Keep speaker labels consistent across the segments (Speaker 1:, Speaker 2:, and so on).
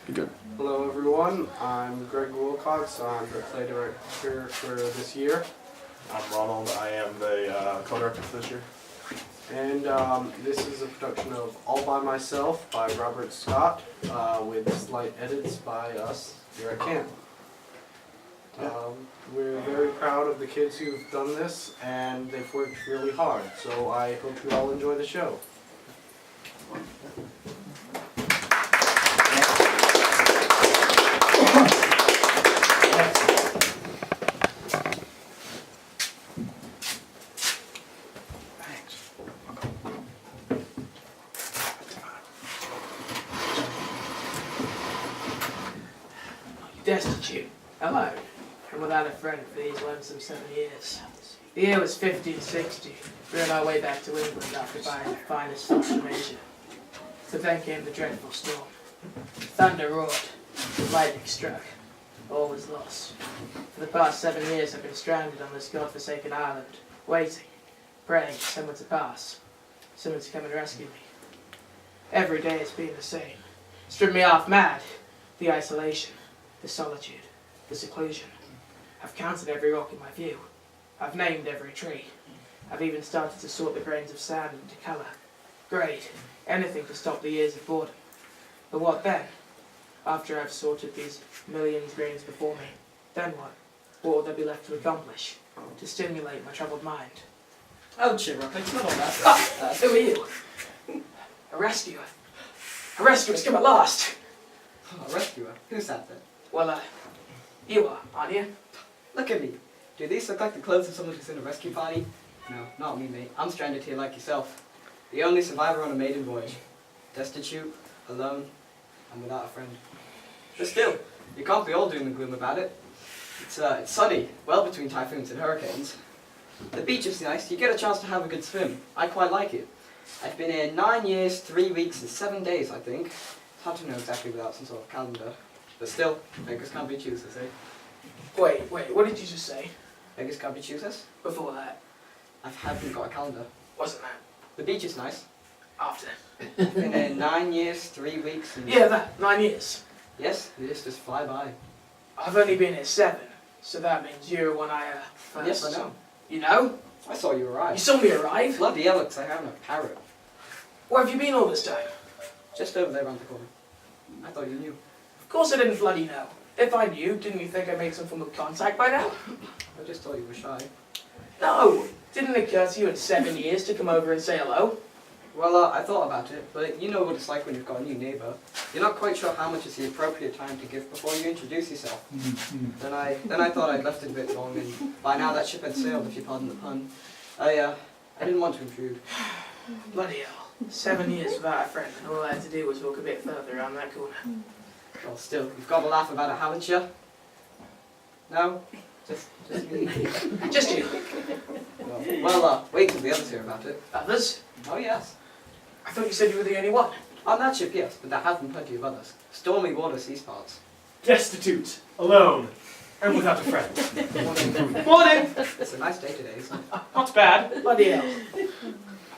Speaker 1: Be good.
Speaker 2: Hello everyone, I'm Greg Wilcox. I'm the play director for this year.
Speaker 3: I'm Ronald. I am the co-director for this year.
Speaker 2: And this is a production of All By Myself by Robert Scott with slight edits by us here at camp. We're very proud of the kids who've done this, and they've worked really hard, so I hope you all enjoy the show.
Speaker 4: Destitute, alone, and without a friend for these lonesome 7 years. The year was 1560. We were on our way back to England after buying the finest stock in Asia. So then came the dreadful storm. Thunder roared, lightning struck. All was lost. For the past 7 years I've been stranded on this god-forsaken island, waiting, praying for someone to pass, someone to come and rescue me. Every day it's been the same. It's driven me half mad. The isolation, the solitude, the seclusion. I've counted every rock in my view. I've named every tree. I've even started to sort the grains of sand into colour, grade, anything to stop the years of boredom. But what then? After I've sorted these million grains before me, then what? What will there be left to accomplish? To stimulate my troubled mind?
Speaker 5: Oh, cheer up, it's not all that.
Speaker 4: Who are you? A rescuer. A rescuer's come at last.
Speaker 5: A rescuer? Who's that then?
Speaker 4: Well, you are, aren't you?
Speaker 5: Look at me. Do these look like the clothes of someone who's in a rescue party? No, not me, mate. I'm stranded here like yourself. The only survivor on a maiden voyage. Destitute, alone, and without a friend. But still, you can't be all doom and gloom about it. It's sunny, well between typhoons and hurricanes. The beach is nice. You get a chance to have a good swim. I quite like it. I've been here 9 years, 3 weeks, and 7 days, I think. It's hard to know exactly without some sort of calendar. But still, beggars can't be choosers, eh?
Speaker 4: Wait, what did you just say?
Speaker 5: Beggars can't be choosers?
Speaker 4: Before that,
Speaker 5: I haven't got a calendar.
Speaker 4: wasn't that?
Speaker 5: The beach is nice.
Speaker 4: After?
Speaker 5: I've been here 9 years, 3 weeks, and...
Speaker 4: Yeah, that, 9 years.
Speaker 5: Yes, the years just fly by.
Speaker 4: I've only been here 7, so that means you're when I, first.
Speaker 5: Yes, I know.
Speaker 4: You know?
Speaker 5: I saw you
Speaker 4: You
Speaker 5: arrive.
Speaker 4: saw me arrive?
Speaker 5: Bloody hell, looks like I'm a parrot.
Speaker 4: Where have you been all this time?
Speaker 5: Just over there around the corner. I thought you knew.
Speaker 4: Of course I didn't bloody know. If I knew, didn't you think I'd make some form of contact by now?
Speaker 5: I just thought you were shy.
Speaker 4: No! Didn't it occur to you in 7 years to come over and say hello?
Speaker 5: Well, I thought about it, but you know what it's like when you've got a new neighbour. You're not quite sure how much is the appropriate time to give before you introduce yourself. Then I thought I'd left it a bit long, and by now that ship had sailed, if you pardon the pun. I didn't want to intrude.
Speaker 4: Bloody hell. 7 years without a friend, and all I had to do was walk a bit further around that corner.
Speaker 5: Well, still, you've got to laugh about it, haven't you? No? Just me.
Speaker 4: Just you.
Speaker 5: Well, wait till the others hear about it.
Speaker 4: Others?
Speaker 5: Oh, yes.
Speaker 4: I thought you said you were the only one.
Speaker 5: On that ship, yes, but there have been plenty of others. Stormy waters, these parts.
Speaker 3: Destitute, alone, and without a friend.
Speaker 5: Morning! It's a nice day today, isn't it?
Speaker 3: Not bad.
Speaker 4: Bloody hell.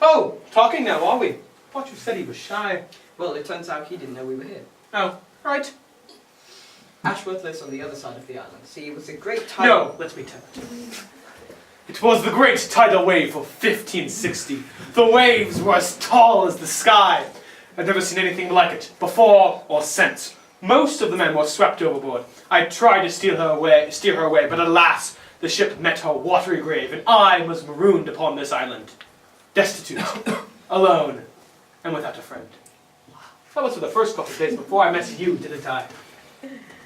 Speaker 3: Oh, talking now, are we? Thought you said he was shy.
Speaker 5: Well, it turns out he didn't know we were here.
Speaker 3: Oh, right.
Speaker 5: Ashworth lives on the other side of the island. See, it was a great time...
Speaker 3: No, let me tell it. It was the great tidal wave of 1560. The waves were as tall as the sky. I'd never seen anything like it, before or since. Most of the men were swept overboard. I tried to steer her away, but alas, the ship met her watery grave, and I was marooned upon this island. Destitute, alone, and without a friend. That was for the first couple of days before I met you, didn't I?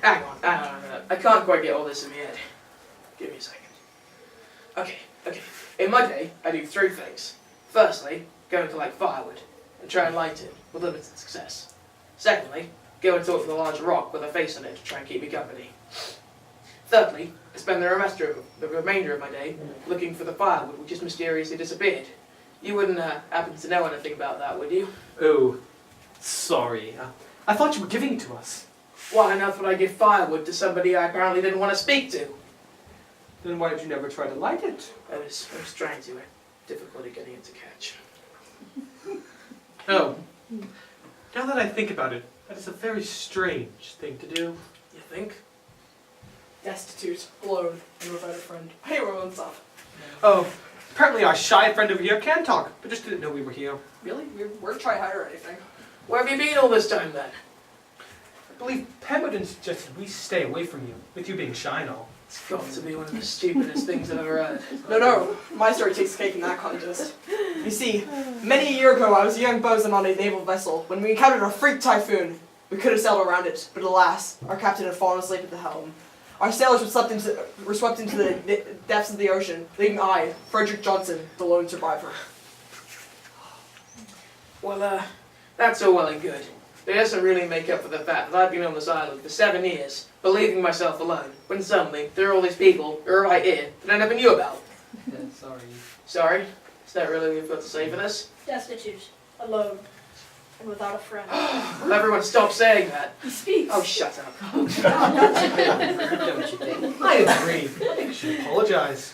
Speaker 4: Hang on. I can't quite get all this in my head. Give me a second. Okay. In my day, I do 3 things. Firstly, go and collect firewood, and try and light it, with limited success. Secondly, go and talk to the large rock with a face on it to try and keep me company. Thirdly, I spend the remainder of my day looking for the firewood which has mysteriously disappeared. You wouldn't happen to know anything about that, would you?
Speaker 3: Oh, sorry. I thought you were giving it to us.
Speaker 4: Why on earth would I give firewood to somebody I apparently didn't want to speak to?
Speaker 3: Then why did you never try to light it?
Speaker 4: I was trying to. I had difficulty getting it to catch.
Speaker 3: Oh. Now that I think about it, That is a very strange thing to do.
Speaker 4: You think?
Speaker 1: Destitute, alone, and without a friend. Hey, Rowan's up.
Speaker 3: Oh, apparently our shy friend over here can talk, but just didn't know we were here.
Speaker 1: Really? We're try hard or anything.
Speaker 4: Where have you been all this time then?
Speaker 3: I believe Pemberton suggested we stay away from you, with you being shy and all.
Speaker 4: It's got to be one of the stupidest things I've ever heard.
Speaker 1: No, my story takes cake in that contest. You see, many a year ago I was a young bosun on a naval vessel when we encountered a freak typhoon. We could have sailed around it, but alas, our captain had fallen asleep at the helm. Our sailors were swept into the depths of the ocean, leaving I, Frederick Johnson, the lone survivor.
Speaker 4: Well, that's all well and good. But it doesn't really make up for the fact that I've been on this island for 7 years, believing myself alone, when suddenly there are all these people who are right here that I never knew about.
Speaker 5: Yeah, sorry.
Speaker 4: Sorry? Is that really what you've got to say for this?
Speaker 6: Destitute, alone, and without a friend.
Speaker 4: Will everyone stop saying that?
Speaker 6: He speaks.
Speaker 4: Oh, shut up.
Speaker 5: Don't you think?
Speaker 3: I agree. I think you should apologize.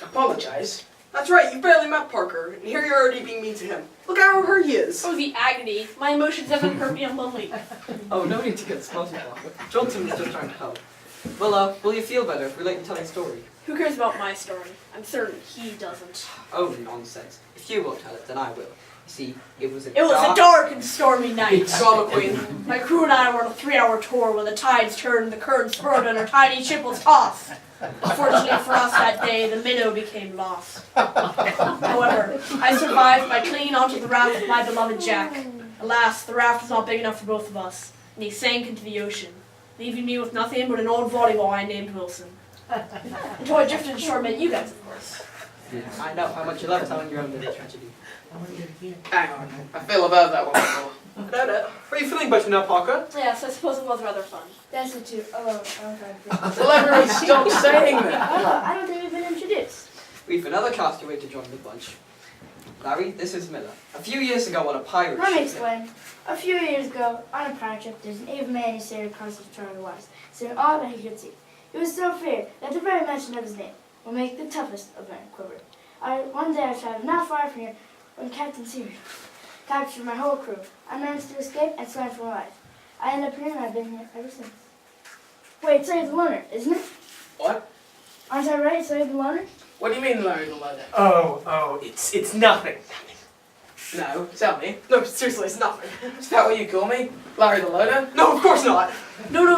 Speaker 4: Apologise?
Speaker 1: That's right, you barely met Parker, and here you're already being mean to him. Look how hurt he is.
Speaker 6: Oh, the agony. My emotions haven't hurt me. I'm lonely.
Speaker 5: Oh, no need to get spotted, Parker. Johnson was just trying to help. Well, will you feel better if we let you tell your story?
Speaker 6: Who cares about my story? I'm certain he doesn't.
Speaker 5: Oh, nonsense. If you won't tell it, then I will. See, it was a
Speaker 6: It was a dark and stormy night.
Speaker 1: Drama queen.
Speaker 6: My crew and I were on a 3-hour tour when the tides turned and the currents swirled and our tiny ship was tossed. Unfortunately for us that day, the minnow became lost. However, I survived by clinging onto the raft with my beloved Jack. Alas, the raft was not big enough for both of us, and he sank into the ocean, leaving me with nothing but an old volleyball I named Wilson. Until I drifted ashore and met you guys, of course.
Speaker 5: I know how much you love telling your own little tragedy.
Speaker 4: Hang on. I feel I've heard that one before.
Speaker 1: I doubt it.
Speaker 3: Are you feeling better now, Parker?
Speaker 6: Yes, I suppose it was rather fun.
Speaker 7: Destitute, alone, I'm trying to
Speaker 4: Will everyone stop saying that?
Speaker 7: I don't think we've been introduced.
Speaker 5: We've another castaway to join the bunch. Larry, this is Miller. A few years ago on a pirate
Speaker 7: Let me
Speaker 5: ship.
Speaker 7: explain. A few years ago, on a pirate ship, there's an even man who sailed across the Charlie Waters, saying all that he could see. He was so feared that the very mention of his name will make the toughest of men quiver. One day I traveled not far from here when Captain Seaman captured my whole crew. I managed to escape and swam for my life. I ended up here and I've been here ever since. Wait, Slave the Loner, isn't it?
Speaker 4: What?
Speaker 7: Aren't I right, Slave the Loner?
Speaker 4: What do you mean, Larry the Loner?
Speaker 3: Oh, it's nothing.
Speaker 4: No, tell me.
Speaker 1: No, seriously, it's nothing.
Speaker 4: Is that what you call me? Larry the Loner?
Speaker 1: No, of course not.
Speaker 6: No.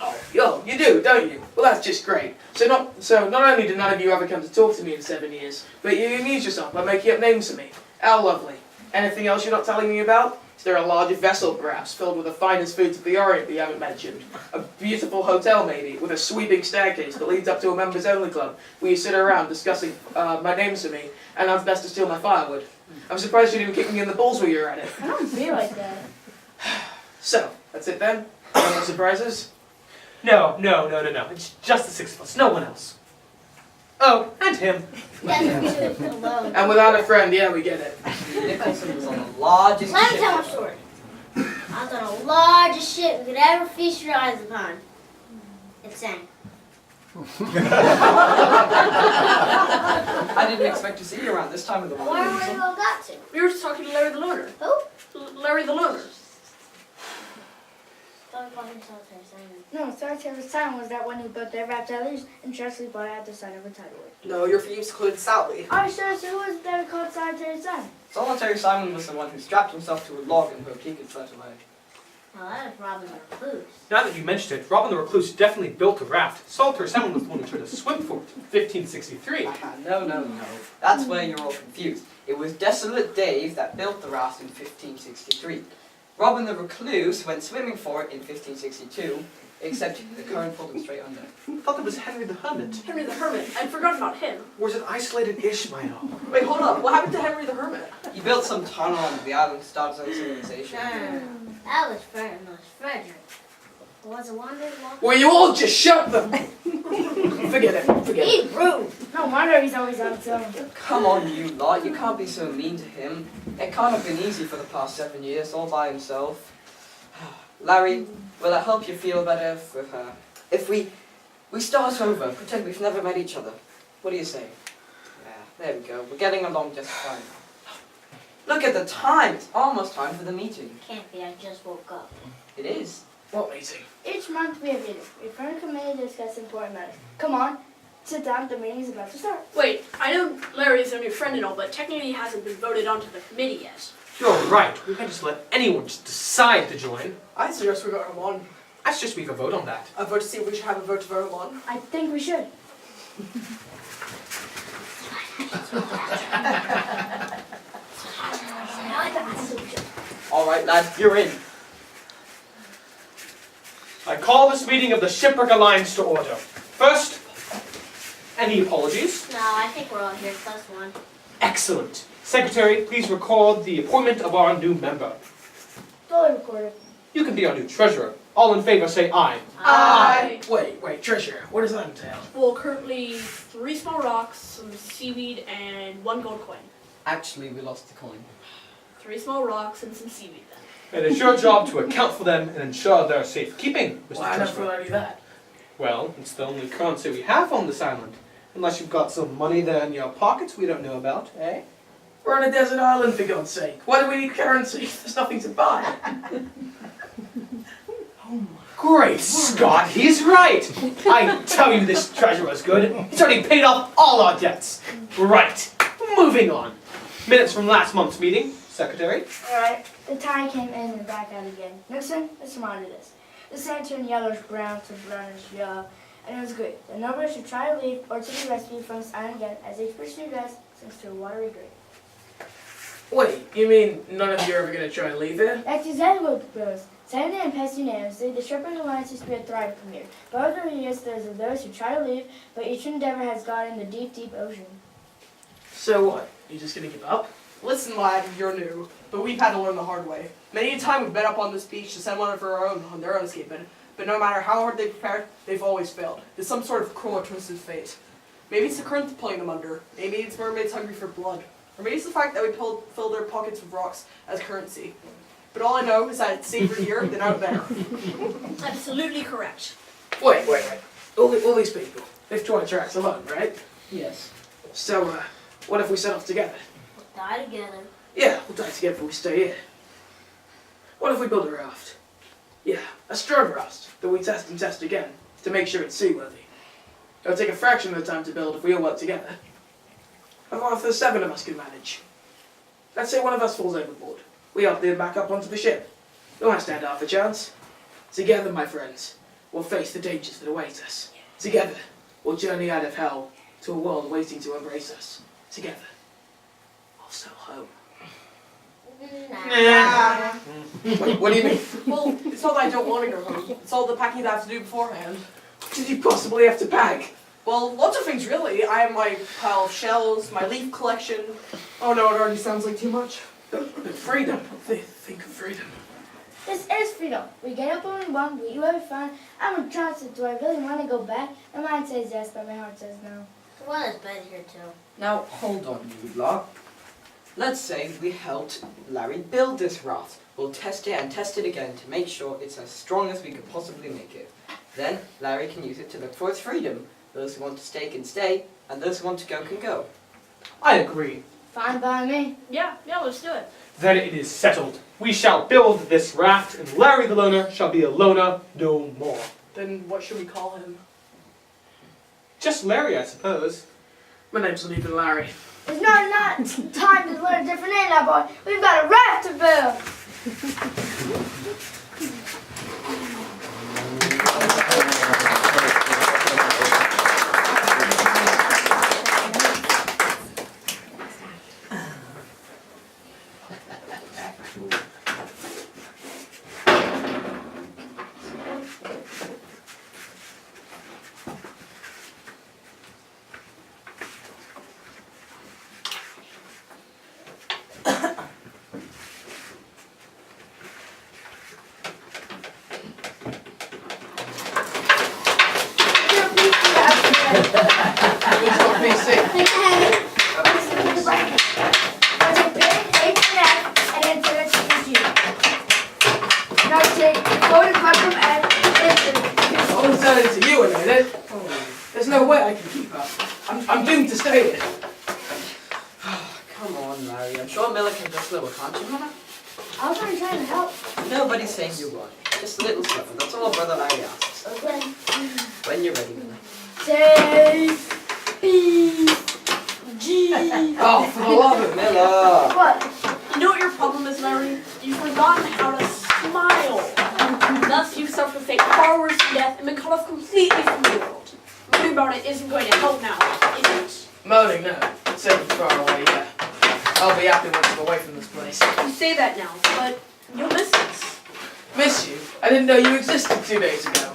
Speaker 4: Oh, you do, don't you? Well, that's just great. So not only did none of you ever come to talk to me in 7 years, but you amuse yourself by making up names for me. How lovely. Anything else you're not telling me about? Is there a larger vessel, perhaps, filled with the finest foods of the Orient that you haven't mentioned? A beautiful hotel, maybe, with a sweeping staircase that leads up to a members-only club, where you sit around discussing my names to me, and how's best to steal my firewood. I'm surprised you didn't kick me in the balls while you were at it.
Speaker 7: I don't feel like that.
Speaker 4: So, that's it then? No more surprises?
Speaker 3: No. It's just the six of us, no one else. Oh, and him.
Speaker 7: Destitute, alone.
Speaker 4: And without a friend, yeah, we get it.
Speaker 5: Nicholson was on the largest
Speaker 8: Let me
Speaker 5: ship.
Speaker 8: tell my story. I was on the largest ship you could ever feast your eyes upon. It sank.
Speaker 5: I didn't expect to see you around this time of the
Speaker 8: Where
Speaker 5: morning.
Speaker 8: were you all got to?
Speaker 6: We were just talking to Larry the Loner.
Speaker 8: Who?
Speaker 6: Larry the Loner.
Speaker 8: Don't call him Solitary Simon.
Speaker 7: No, Solitary Simon was that one who built their raft deluge and justly bought at the side of a tidal wave.
Speaker 1: No, your thieves include Sally.
Speaker 7: Oh, sure, so who was that called Solitary Simon?
Speaker 5: Solitary Simon was the one who strapped himself to a log and hoped he could float away.
Speaker 8: Well, that was Robin the Recluse.
Speaker 3: Now that you mentioned it, Robin the Recluse definitely built a raft. Solitary Simon was the one who tried to swim for it in 1563.
Speaker 5: No. That's where you're all confused. It was Desolate Dave that built the raft in 1563. Robin the Recluse went swimming for it in 1562, except the current pulled him straight under.
Speaker 3: I thought that was Henry the Hermit.
Speaker 6: Henry the Hermit. I'd forgotten about him.
Speaker 3: Or was it isolated Ishmael?
Speaker 1: Wait, hold up. What happened to Henry the Hermit?
Speaker 5: He built some tunnel under the island to start his own civilization.
Speaker 8: That was Frederick. Was a wonder walk.
Speaker 4: Will you all just shut them? Forget it.
Speaker 8: He's rude.
Speaker 7: No wonder he's always on his own.
Speaker 5: Come on, you lot. You can't be so mean to him. It can't have been easy for the past 7 years, all by himself. Larry, will it help you feel better if we start over, pretend we've never met each other? What do you say? Yeah, there we go. We're getting along just fine. Look at the time. It's almost time for the meeting.
Speaker 8: Can't be, I just woke up.
Speaker 5: It is.
Speaker 4: What meeting?
Speaker 7: Each month we have meetings. We form a committee to discuss important matters. Come on, sit down. The meeting is about to start.
Speaker 6: Wait, I know Larry's our new friend and all, but technically he hasn't been voted onto the committee yet.
Speaker 3: You're right. We can't just let anyone just decide to join.
Speaker 1: I suggest we vote him on.
Speaker 3: I suggest we have a vote on that.
Speaker 1: A vote to see if we should have a vote to vote him on.
Speaker 7: I think we should.
Speaker 5: All right, lad, you're in.
Speaker 3: I call this meeting of the Shipwreck Alliance to order. First, any apologies?
Speaker 8: No, I think we're all here plus one.
Speaker 3: Excellent. Secretary, please record the appointment of our new member.
Speaker 7: Fully recorded.
Speaker 3: You can be our new treasurer. All in favor say aye.
Speaker 1: Aye.
Speaker 4: Wait, treasure. What does that entail?
Speaker 6: Well, currently 3 small rocks, some seaweed, and 1 gold coin.
Speaker 5: Actually, we lost the coin.
Speaker 6: 3 small rocks and some seaweed then.
Speaker 3: It is your job to account for them and ensure their safekeeping, Mr.
Speaker 4: Why not
Speaker 3: Treasurer.
Speaker 4: for that?
Speaker 3: Well, it's the only currency we have on this island. Unless you've got some money there in your pockets we don't know about, eh?
Speaker 4: We're on a desert island, for God's sake. Why do we need currency? There's nothing to buy.
Speaker 3: Great Scott, he's right! I tell you this treasurer's good. He's already paid off all our debts. Right, moving on. Minutes from last month's meeting, Secretary.
Speaker 7: Alright, the tie came in and back out again. Nixon, let's monitor this. The sand turned yellowish brown to brownish yellow, and it was good. The nobody should try to leave or to be rescued from this island again, as each person who does sinks to a watery grave.
Speaker 4: Wait, you mean none of you are ever going to try and leave it?
Speaker 7: That's exactly what the proposed. Saturday and passed unanimously, the Shipwreck Alliance used to be a thriving from here. But over the years, there's those who try to leave, but each endeavor has gone in the deep, deep ocean.
Speaker 4: So what? You just going to give up?
Speaker 1: Listen, lad, you're new, but we've had to learn the hard way. Many a time we've been up on this beach to send one of our own on their own escape, but no matter how hard they prepared, they've always failed. It's some sort of cruel or twisted fate. Maybe it's the current pulling them under. Maybe it's mermaids hungry for blood. Or maybe it's the fact that we filled their pockets with rocks as currency. But all I know is that it's safer here than out there.
Speaker 6: Absolutely correct.
Speaker 4: Wait. All these people, they've tried tracks alone, right?
Speaker 5: Yes.
Speaker 4: So, what if we set off together?
Speaker 8: Die together.
Speaker 4: Yeah, we'll die together if we stay here. What if we build a raft? Yeah, a strong raft that we test and test again to make sure it's seaworthy. It'll take a fraction of the time to build if we all work together. And what if the 7 of us can manage? Let's say one of us falls overboard. We help them back up onto the ship. We won't stand half a chance. Together, my friends, we'll face the dangers that await us. Together, we'll journey out of hell to a world waiting to embrace us. Together, we'll sail home.
Speaker 8: Nah.
Speaker 4: Wait, what do you mean?
Speaker 1: Well, it's not that I don't want to go home. It's all the packing that I have to do beforehand.
Speaker 4: What did you possibly have to pack?
Speaker 1: Well, lots of things really. I have my pile of shells, my leaf collection. Oh no, it already sounds like too much.
Speaker 4: But freedom. Think of freedom.
Speaker 7: This is freedom. We get up when we want, we eat what we find. I'm a transit. Do I really want to go back? My mind says yes, but my heart says no.
Speaker 8: The one is better here too.
Speaker 5: Now, hold on, you lot. Let's say we helped Larry build this raft. We'll test it and test it again to make sure it's as strong as we could possibly make it. Then, Larry can use it to look for his freedom. Those who want to stay can stay, and those who want to go can go.
Speaker 3: I agree.
Speaker 7: Fine by me.
Speaker 6: Yeah, let's do it.
Speaker 3: Then it is settled. We shall build this raft, and Larry the Loner shall be a loner no more.
Speaker 1: Then what should we call him?
Speaker 3: Just Larry, I suppose.
Speaker 4: My name's not even Larry.
Speaker 7: It's not time to learn a different name now, boy. We've got a raft to build.
Speaker 4: I'll turn it to you in a minute. There's no way I can keep up. I'm doomed to stay here.
Speaker 5: Come on, on, Larry. I'm sure Miller can just a little, can't you, Miller?
Speaker 7: I was already trying to help.
Speaker 5: Nobody's saying you won't. Just a little something. That's all Brother Larry asks.
Speaker 7: Okay.
Speaker 5: When you're ready, Miller.
Speaker 7: Say B G.
Speaker 4: Oh, for the love of
Speaker 5: Miller!
Speaker 7: What?
Speaker 6: You know what your problem is, Larry? You've forgotten how to smile. Thus, you've suffered a fate far worse than death and been cut off completely from the world. Worrying about it isn't going to help now, is it?
Speaker 4: moaning, no. Safe and far away, yeah. I'll be happy once I'm away from this place.
Speaker 6: You say that now, but you'll miss us.
Speaker 4: Miss you? I didn't know you existed 2 days ago.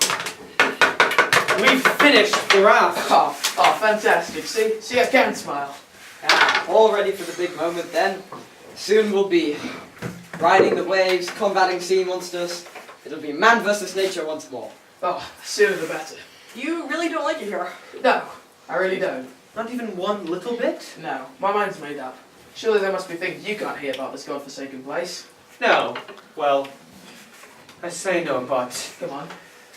Speaker 3: We've finished the raft.
Speaker 4: Oh, fantastic. See, I can smile.
Speaker 5: Ah, all ready for the big moment then. Soon we'll be riding the waves, combating sea monsters. It'll be man versus nature once more.
Speaker 4: Oh, the sooner the better.
Speaker 1: You really don't like it here.
Speaker 4: No, I really don't.
Speaker 3: Not even one little bit?
Speaker 4: No, my mind's made up. Surely there must be things you can't hear about this godforsaken place.
Speaker 3: No. Well, I say no, but
Speaker 4: Come on.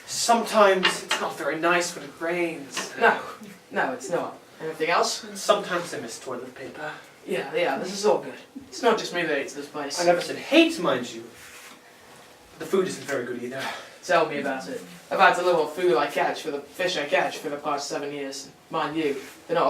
Speaker 3: sometimes it's not very nice when it rains.
Speaker 4: No, it's not. Anything else?
Speaker 3: And sometimes I miss toilet paper.
Speaker 4: Yeah, this is all good. It's not just me that hates this place.
Speaker 3: I never said hate, mind you. The food isn't very good either.
Speaker 4: Tell me about it. I've had to live on food I catch for the fish I catch for the past 7 years. Mind you, they're not